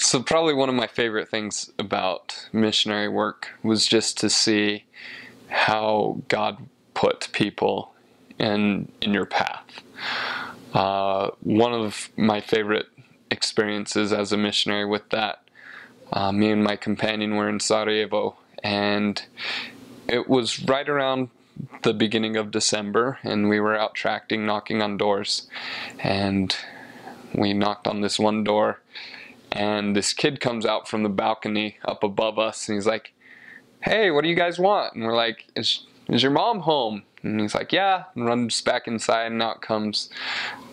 So probably one of my favorite things about missionary work was just to see how God put people in your path. One of my favorite experiences as a missionary with that, me and my companion were in Sarajevo, and it was right around the beginning of December, and we were out tracting, knocking on doors, and we knocked on this one door, and this kid comes out from the balcony up above us, and he's like, "Hey, what do you guys want?" And we're like, is your mom home?" And he's like, "Yeah," and runs back inside, and out comes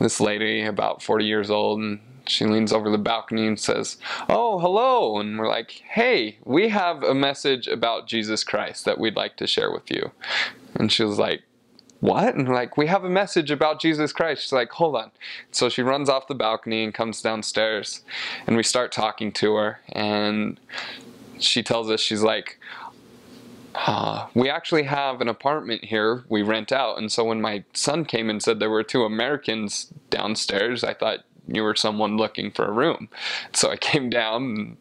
this lady about 40 years old, and she leans over the balcony and says, "Oh, hello." And we're like, "Hey, we have a message about Jesus Christ that we'd like to share with you." And she was like, "What?" And we're like, "We have a message about Jesus Christ." She's like, "Hold on." So she runs off the balcony and comes downstairs, and we start talking to her, and she tells us, she's like, "We actually have an apartment here we rent out, and so when my son came and said there were two Americans downstairs, I thought you were someone looking for a room. So I came down,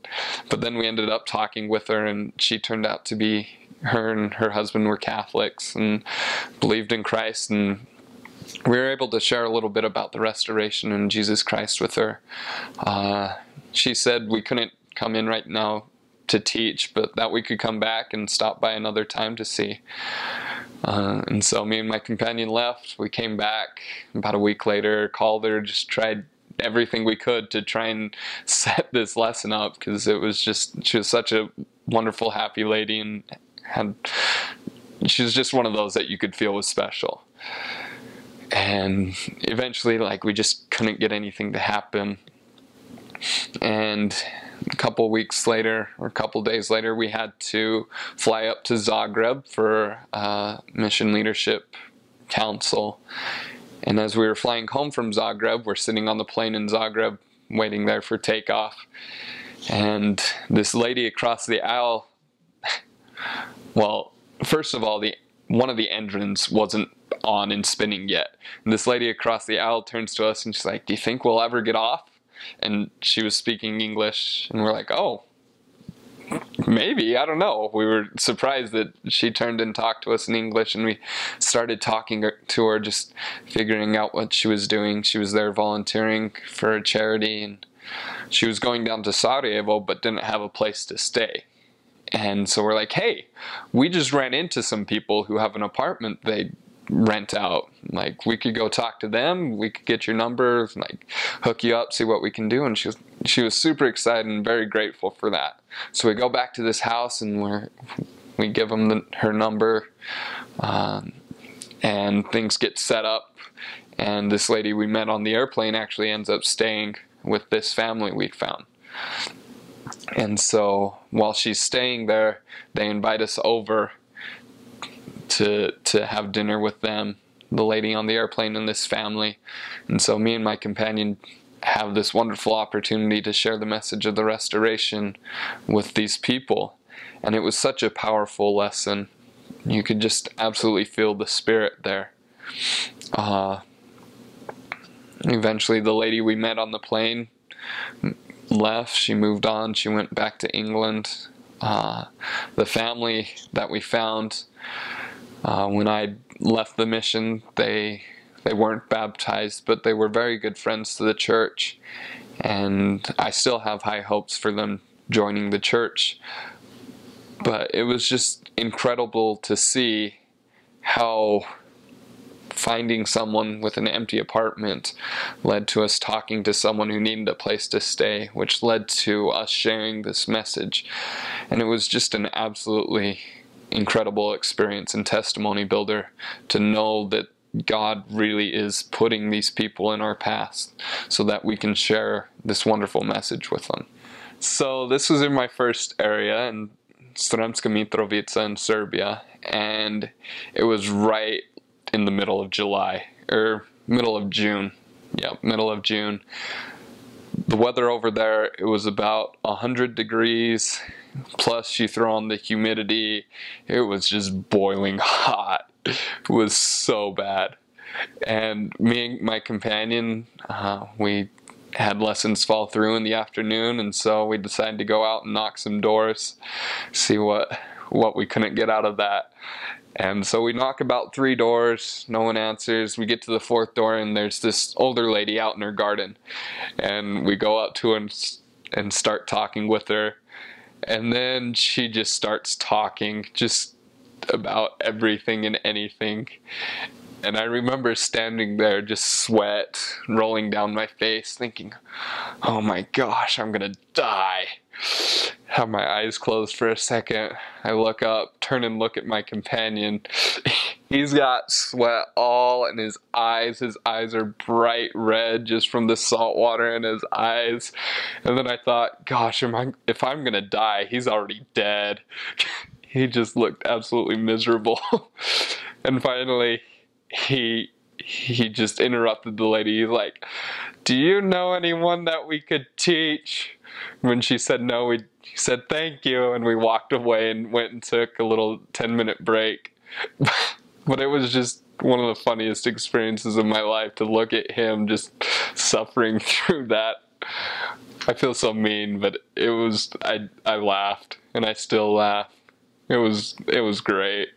but then we ended up talking with her, and she turned out to be, her and her husband were Catholics and believed in Christ, and we were able to share a little bit about the restoration and Jesus Christ with her. She said we couldn't come in right now to teach, but that we could come back and stop by another time to see. And so me and my companion left. We came back about a week later, called her, just tried everything we could to try and set this lesson up, because it was just, she was such a wonderful, happy lady, and she was just one of those that you could feel was special. And eventually, like, we just couldn't get anything to happen. And a couple weeks later, or a couple days later, we had to fly up to Zagreb for a mission leadership council. And as we were flying home from Zagreb, we're sitting on the plane in Zagreb, waiting there for takeoff. And this lady across the aisle, well, first of all, one of the engines wasn't on and spinning yet. And this lady across the aisle turns to us and she's like, "Do you think we'll ever get off?" And she was speaking English, and we're like, "Oh, maybe, I don't know." We were surprised that she turned and talked to us in English, and we started talking to her, just figuring out what she was doing. She was there volunteering for a charity, and she was going down to Sarajevo but didn't have a place to stay. And so we're like, "Hey, we just ran into some people who have an apartment they rent out. Like, we could go talk to them, we could get your number, like hook you up, see what we can do." And she was super excited and very grateful for that. So we go back to this house, and we give them her number, and things get set up, and this lady we met on the airplane actually ends up staying with this family we'd found. And so while she's staying there, they invite us over to have dinner with them, the lady on the airplane and this family. And so me and my companion have this wonderful opportunity to share the message of the restoration with these people. And it was such a powerful lesson. You could just absolutely feel the spirit there. Eventually the lady we met on the plane left. She moved on. She went back to England. The family that we found, when I left the mission, they weren't baptized, but they were very good friends to the church, and I still have high hopes for them joining the church. But it was just incredible to see how finding someone with an empty apartment led to us talking to someone who needed a place to stay, which led to us sharing this message. And it was just an absolutely incredible experience and testimony builder to know that God really is putting these people in our path so that we can share this wonderful message with them. So this was in my first area in Sremska Mitrovica in Serbia, and it was right in the middle of July, or middle of June. Yeah, middle of June. The weather over there, it was about 100 degrees, plus you throw on the humidity. It was just boiling hot. It was so bad. And me and my companion, we had lessons fall through in the afternoon, and so we decided to go out and knock some doors, see what we couldn't get out of that. And so we knock about 3 doors, no one answers. We get to the 4th door, and there's this older lady out in her garden, and we go up to her and start talking with her, and then she just starts talking just about everything and anything. And I remember standing there, just sweat rolling down my face, thinking, oh my gosh, I'm gonna die. Have my eyes closed for a second. I look up, turn and look at my companion. He's got sweat all in his eyes. His eyes are bright red just from the salt water in his eyes. And then I thought, gosh, if I'm gonna die, he's already dead. He just looked absolutely miserable. And finally, he just interrupted the lady. He's like, do you know anyone that we could teach? When she said no, he said thank you, and we walked away and went and took a little 10-minute break. But it was just one of the funniest experiences of my life to look at him just suffering through that. I feel so mean, but it was, I laughed, and I still laugh. It was great.